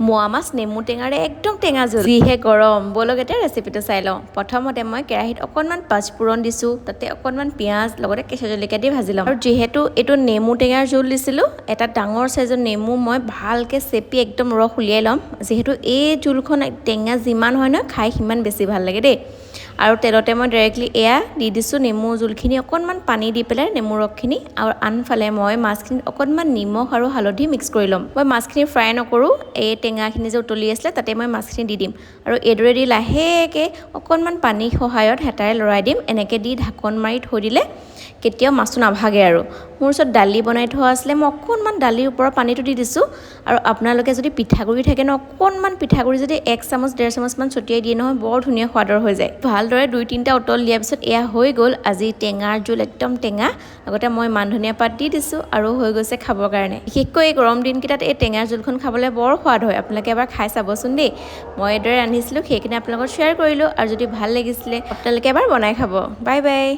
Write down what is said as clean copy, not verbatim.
মোৱা মাছ নেমু টেঙাৰে একদম টেঙা জোল যিহে গৰম বলক এতিয়া ৰেচিপিটো চাই লওঁ প্ৰথমতে মই কেৰাহীত অকণমান পাঁচফোৰণ দিছোঁ তাতে অকণমান পিঁয়াজ লগতে কেঁচা জলকীয়া দি ভাজি ল'ম আৰু যিহেতু এইটো নেমু টেঙাৰ জোল দিছিলোঁ এটা ডাঙৰ চাইজৰ নেমু মই ভালকৈ চেপি একদম ৰস উলিয়াই ল'ম যিহেতু এই জোলখন টেঙা যিমান হয় নহয় খাই সিমান বেছি ভাল লাগে দেই আৰু তেলতে মই ডাইৰেক্টলি এয়া দি দিছোঁ নেমু জোলখিনি অকণমান পানী দি পেলাই নেমু ৰসখিনি আৰু আনফালে মই মাছখিনিত অকণমান নিমখ আৰু হালধি মিক্স কৰি ল'ম মই মাছখিনি ফ্ৰাই নকৰোঁ এই টেঙাখিনি যে উতলি আছিলে তাতে মই মাছখিনি দি দিম আৰু এইদৰে দি লাহেকৈ অকণমান পানীৰ সহায়ত হেতাৰে লৰাই দিম এনেকৈ দি ঢাকন মাৰি থৈ দিলে কেতিয়াও মাছটো নাভাগে আৰু মোৰ ওচৰত দালি বনাই থোৱা আছিলে মই অকণমান দালিৰ ওপৰত পানীটো দি দিছোঁ আৰু আপোনালোকে যদি পিঠাগুড়ি থাকে ন অকণমান পিঠাগুড়ি যদি 1 চামুচ 1.5 চামুচমান ছটিয়াই দিয়ে নহয় বৰ ধুনীয়া সোৱাদৰ হৈ যায় ভালদৰে 2-3টা উতল দিয়াৰ পিছত এয়া হৈ গ'ল আজি টেঙাৰ জোল একদম টেঙা লগতে মই মান ধনিয়া পাত দি দিছোঁ আৰু হৈ গৈছে খাবৰ কাৰণে বিশেষকৈ এই গৰম দিনকেইটাত এই টেঙাৰ জোলখন খাবলৈ বৰ সোৱাদ হয় আপোনালোকে এবাৰ খাই চাবচোন দেই মই এইদৰে ৰান্ধিছিলোঁ সেইখিনি আপোনালোকৰ শ্বেয়াৰ কৰিলোঁ আৰু যদি ভাল লাগিছিলে আপোনালোকে এবাৰ বনাই খাব বাই বাই